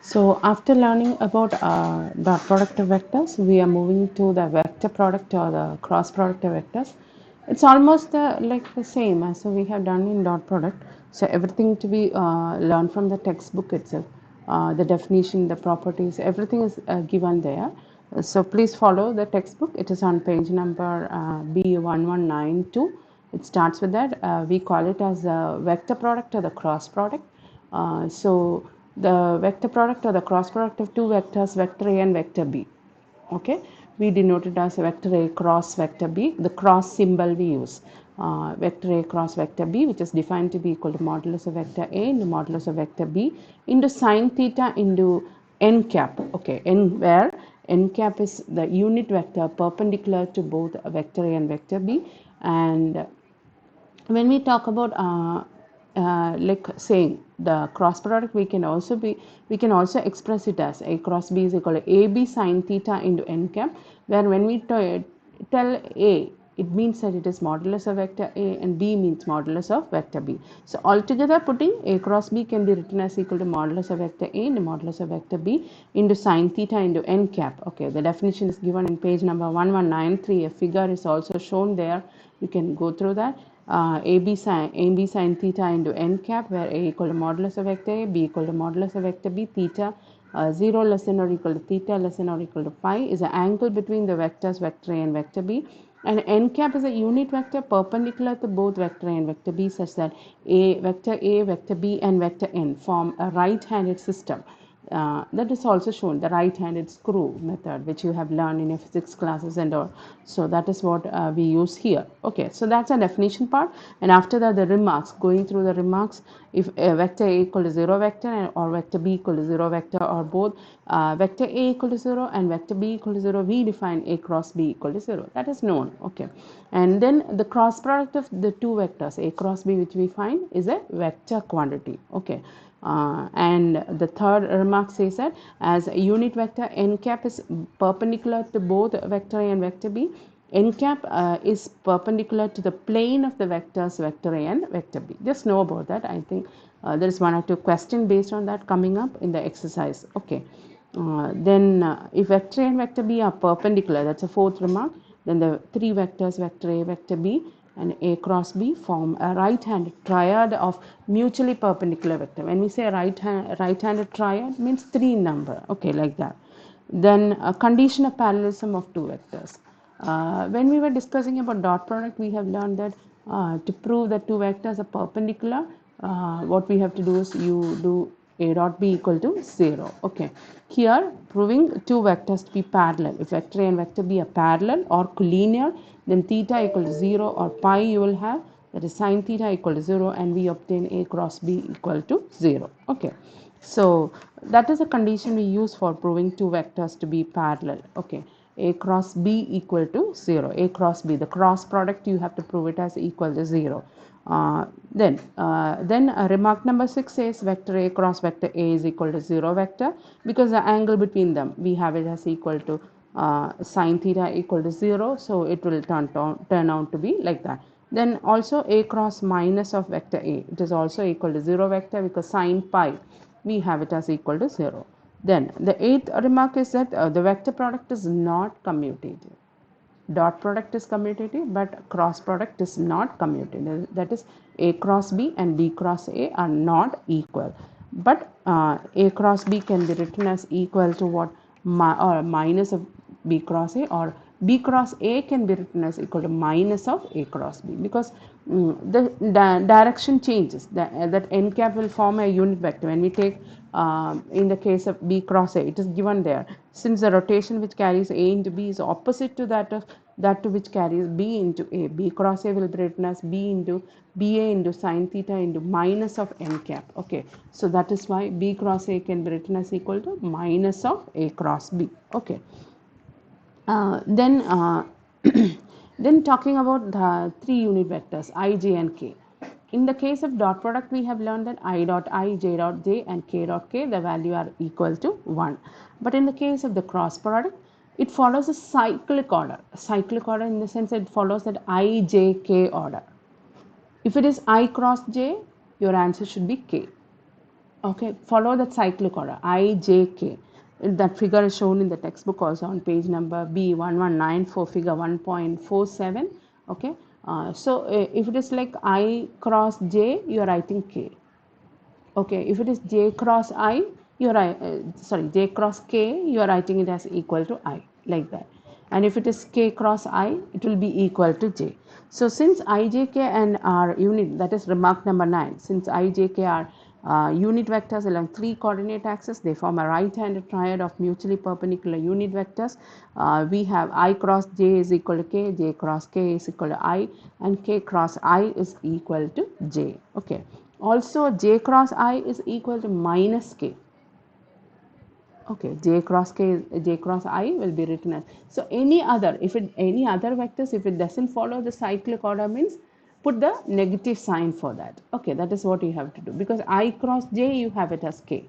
So after learning about dot product of vectors, we are moving to the vector product or the cross product of vectors. It's almost like the same as we have done in dot product. So everything to be learned from the textbook itself. The definition, the properties, everything is given there. So please follow the textbook. It is on page number B1192. It starts with that. We call it as the vector product or the cross product. So the vector product or the cross product of two vectors, vector A and vector B. Okay, we denote it as vector A cross vector B. The cross symbol we use. Vector A cross vector B, which is defined to be equal to modulus of vector A into modulus of vector B into sine theta into n cap. Okay, n where n cap is the unit vector perpendicular to both vector A and vector B. And when we talk about like saying the cross product, we can also express it as a cross b is equal to ab sine theta into n cap, where when we tell a, it means that it is modulus of vector a and b means modulus of vector b. So altogether putting a cross b can be written as equal to modulus of vector a into modulus of vector b into sine theta into n cap. Okay, the definition is given in page number 1193. A figure is also shown there. You can go through that. AB sine theta into n cap, where a equal to modulus of vector a, b equal to modulus of vector b, theta 0 less than or equal to theta less than or equal to phi is the angle between the vectors vector a and vector b, and n cap is a unit vector perpendicular to both vector a and vector b, such that a, vector b and vector n form a right-handed system. That is also shown, the right-handed screw method, which you have learned in your physics classes and all. So that is what we use here. Okay, so that's a definition part. And after that, the remarks, going through the remarks, if vector a equal to 0 vector or vector b equal to 0 vector, or both vector a equal to 0 and vector b equal to 0, we define a cross b equal to 0. That is known. Okay, and then the cross product of the two vectors a cross b, which we find is a vector quantity. Okay, and the third remark says that as a unit vector n cap is perpendicular to both vector a and vector b, n cap is perpendicular to the plane of the vectors vector a and vector b. Just know about that. I think there is one or two questions based on that coming up in the exercise. Okay, then if vector a and vector b are perpendicular, that's a fourth remark, then the three vectors vector a, vector b and a cross b form a right-handed triad of mutually perpendicular vector. When we say right-handed triad, means three in number. Okay, like that. Then a condition of parallelism of two vectors. When we were discussing about dot product, we have learned that to prove that two vectors are perpendicular, what we have to do is you do a dot b equal to 0. Okay, here proving two vectors to be parallel. If vector a and vector b are parallel or collinear, then theta equal to 0 or pi you will have, that is sine theta equal to 0, and we obtain a cross b equal to 0. Okay, so that is a condition we use for proving two vectors to be parallel. Okay, a cross b equal to 0. A cross b, the cross product, you have to prove it as equal to 0. Then remark number 6 says vector a cross vector a is equal to 0 vector, because the angle between them we have it as equal to sine theta equal to 0, so it will turn out to be like that. Then also a cross minus of vector a, it is also equal to 0 vector, because sine pi we have it as equal to 0. Then the eighth remark is that the vector product is not commutative. Dot product is commutative, but cross product is not commutative. That is, a cross b and b cross a are not equal, but a cross b can be written as equal to what, or minus of b cross a, or b cross a can be written as equal to minus of a cross b, because the direction changes. That n cap will form a unit vector. When we take in the case of b cross a, it is given there, since the rotation which carries a into b is opposite to that of that to which carries b into a, b cross a will be written as b into ba into sine theta into minus of n cap. Okay, so that is why b cross a can be written as equal to minus of a cross b. Okay, then then talking about the three unit vectors I, j and k. In the case of dot product, we have learned that I dot I, j dot j and k dot k, the value are equal to 1. But in the case of the cross product, it follows a cyclic order. Cyclic order in the sense that it follows that I, j, k order. If it is I cross j, your answer should be k. Okay, follow that cyclic order I, J, K. That figure is shown in the textbook also on page number B1194, figure 1.47. Okay, if it is like I cross J, you are writing K. Okay, if it is J cross I, you are J cross K, you are writing it as equal to I, like that. And if it is K cross I, it will be equal to J. So since I, J, K and are unit, that is remark number 9, since I, J, K are unit vectors along 3 coordinate axes, they form a right-handed triad of mutually perpendicular unit vectors. We have I cross J is equal to K, J cross K is equal to I, and K cross I is equal to J. Okay. Also, J cross I is equal to minus K. Okay, J cross I will be written as, so any other, any other vectors, if it doesn't follow the cyclic order, means put the negative sign for that. Okay, that is what you have to do, because I cross J, you have it as K.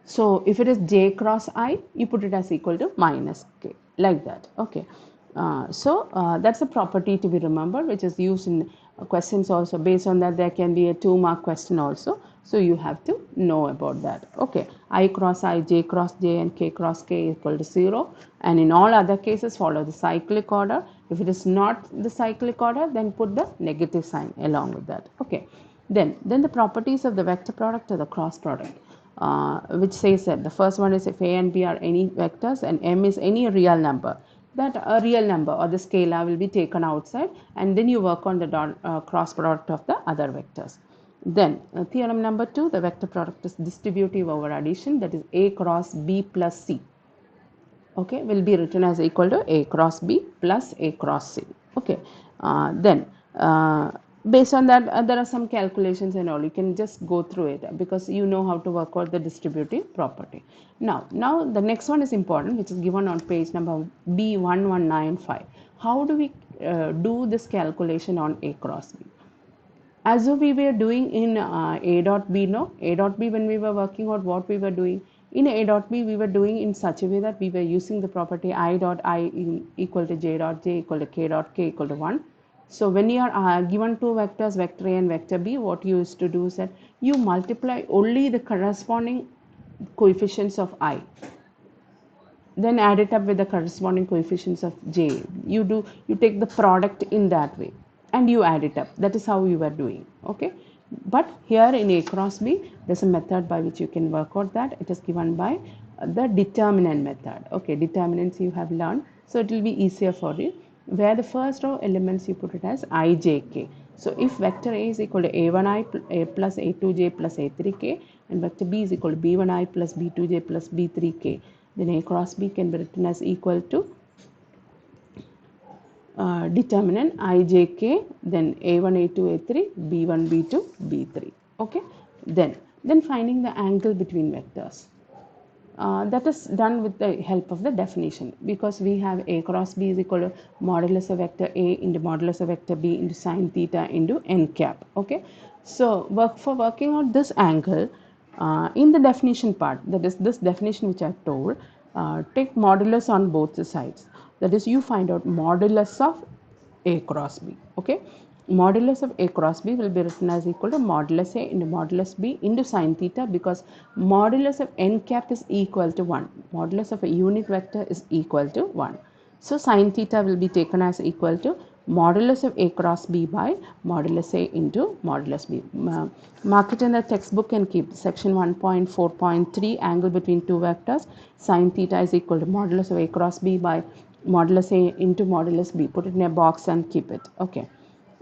So if it is J cross I, you put it as equal to minus K, like that. Okay. That's a property to be remembered, which is used in questions also. Based on that, there can be a 2-mark question also. So you have to know about that. Okay. I cross I, J cross J, and K cross K equal to 0. And in all other cases, follow the cyclic order. If it is not the cyclic order, then put the negative sign along with that. Okay. Then the properties of the vector product or the cross product. Which says that the first one is if A and B are any vectors and M is any real number, that a real number or the scalar will be taken outside, and then you work on the cross product of the other vectors. Then theorem number 2, the vector product is distributive over addition, that is A cross B plus C. Okay, will be written as equal to A cross B plus A cross C. Okay, then based on that, there are some calculations and all. You can just go through it because you know how to work out the distributive property. Now the next one is important, which is given on page number B1195. How do we do this calculation on A cross B? As though we were doing in A dot B, no? A dot B, when we were working out what we were doing, in A dot B, we were doing in such a way that we were using the property I dot I equal to J dot J equal to K dot K equal to 1. So when you are given two vectors, vector A and vector B, what you used to do is that you multiply only the corresponding coefficients of I, then add it up with the corresponding coefficients of J. You take the product in that way and you add it up. That is how you were doing. Okay, but here in A cross B, there's a method by which you can work out that. It is given by the determinant method. Okay, determinants you have learned, so it will be easier for you, where the first row elements you put it as ijk. So if vector A is equal to a1i plus a2j plus a3k, and vector B is equal to b1i plus b2j plus b3k, then A cross B can be written as equal to determinant ijk, then a1, a2, a3, b1, b2, b3. Okay, then finding the angle between vectors. That is done with the help of the definition, because we have A cross B is equal to modulus of vector A into modulus of vector B into sine theta into n cap. Okay, so working out this angle in the definition part, that is this definition which I have told, take modulus on both the sides. That is, you find out modulus of A cross B. Okay, modulus of A cross B will be written as equal to modulus A into modulus B into sine theta, because modulus of n cap is equal to 1. Modulus of a unit vector is equal to 1. So sine theta will be taken as equal to modulus of A cross B by modulus A into modulus B. Mark it in the textbook and keep section 1.4.3, angle between two vectors. Sine theta is equal to modulus of A cross B by modulus A into modulus B. Put it in a box and keep it. Okay.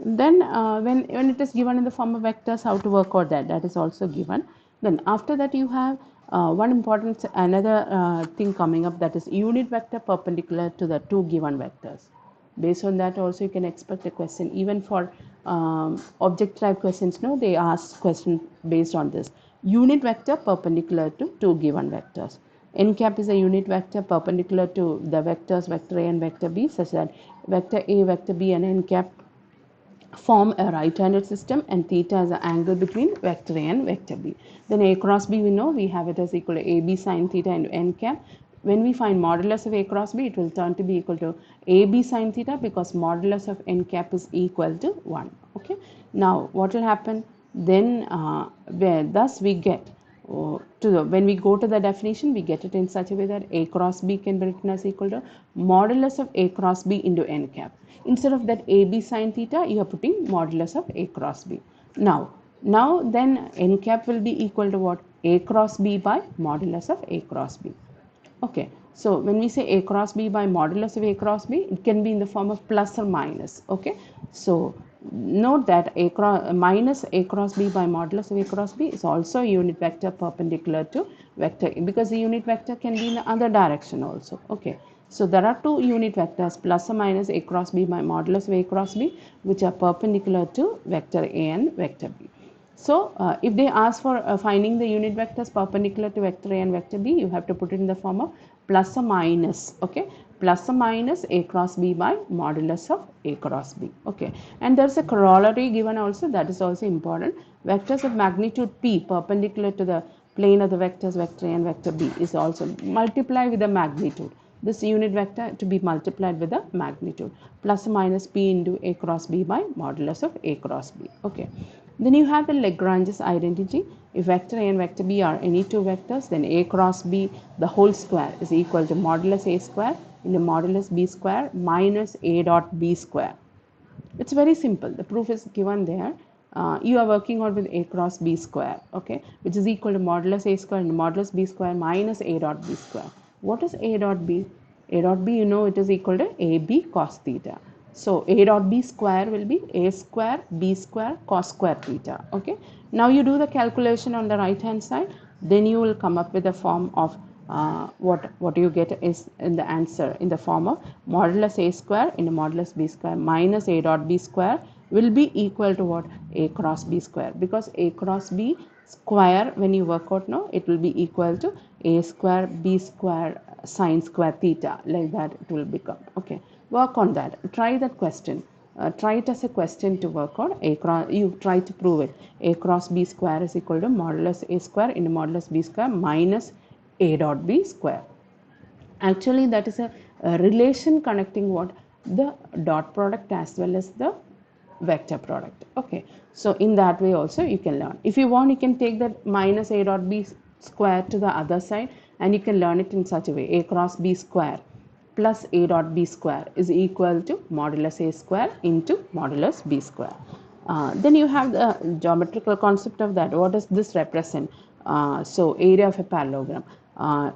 Then when it is given in the form of vectors, how to work out that is also given. Then after that you have one important another thing coming up, that is unit vector perpendicular to the two given vectors. Based on that also you can expect a question, even for object type questions. No, they ask question based on this unit vector perpendicular to two given vectors. N cap is a unit vector perpendicular to the vectors vector A and vector B, such that vector A, vector B and n cap form a right-handed system, and theta is the angle between vector A and vector B. Then A cross B, we know we have it as equal to AB sine theta into n cap. When we find modulus of A cross B, it will turn to be equal to AB sine theta, because modulus of n cap is equal to 1. Okay. Now what will happen? Then thus we get when we go to the definition, we get it in such a way that A cross B can be written as equal to modulus of A cross B into n cap. Instead of that AB sine theta, you are putting modulus of A cross B. Now then n cap will be equal to what? A cross B by modulus of A cross B. Okay, so when we say A cross B by modulus of A cross B, it can be in the form of plus or minus. Okay, so note that minus A cross B by modulus of A cross B is also a unit vector perpendicular to vector A, because the unit vector can be in the other direction also. Okay, so there are two unit vectors plus or minus A cross B by modulus of A cross B, which are perpendicular to vector A and vector B. So, if they ask for finding the unit vectors perpendicular to vector A and vector B, you have to put it in the form of plus or minus, okay, plus or minus A cross B by modulus of A cross B, okay. And there's a corollary given also, that is also important. Vectors of magnitude P perpendicular to the plane of the vectors vector A and vector B is also multiply with the magnitude. This unit vector to be multiplied with the magnitude, plus or minus P into A cross B by modulus of A cross B, okay. Then you have the Lagrange's identity. If vector A and vector B are any two vectors, then A cross B the whole square is equal to modulus A square into modulus B square minus A dot B square. It's very simple. The proof is given there. You are working out with A cross B square, okay, which is equal to modulus A square into modulus B square minus A dot B square. What is A dot B? A dot B, you know, it is equal to AB cos theta. So A dot B square will be A square B square cos square theta. Okay. Now you do the calculation on the right hand side. Then you will come up with a form of what you get is in the answer in the form of modulus A square into modulus B square minus A dot B square will be equal to what? A cross B square, because A cross B square, when you work out now, it will be equal to A square B square sine square theta, like that it will become. Okay, work on that, try that question. Try it as a question to work out. You try to prove it. A cross B square is equal to modulus A square into modulus B square minus A dot B square. Actually, that is a relation connecting what? The dot product as well as the vector product. Okay, so in that way also you can learn. If you want, you can take that minus A dot B square to the other side, and you can learn it in such a way. A cross B square plus A dot B square is equal to modulus A square into modulus B square. Then you have the geometrical concept of that. What does this represent? So area of a parallelogram.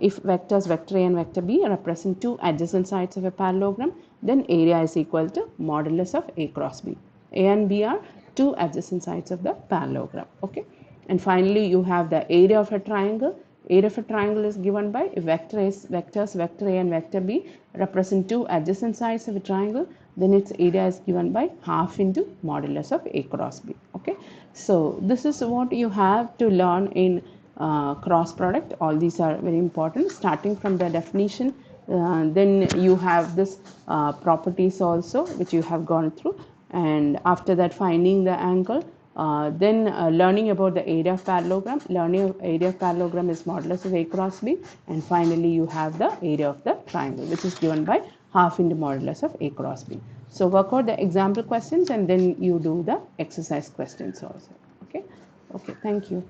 If vectors vector A and vector B represent two adjacent sides of a parallelogram, then area is equal to modulus of A cross B. A and B are two adjacent sides of the parallelogram. Okay. And finally, you have the area of a triangle. Area of a triangle is given by vectors vector A and vector B represent two adjacent sides of a triangle, then its area is given by half into modulus of A cross B. Okay, so this is what you have to learn in cross product. All these are very important, starting from the definition. Then you have this properties also, which you have gone through, and after that finding the angle. Then learning about the area of parallelogram. Learning of area of parallelogram is modulus of A cross B, and finally you have the area of the triangle, which is given by half into modulus of A cross B. So work out the example questions and then you do the exercise questions also. Okay, thank you.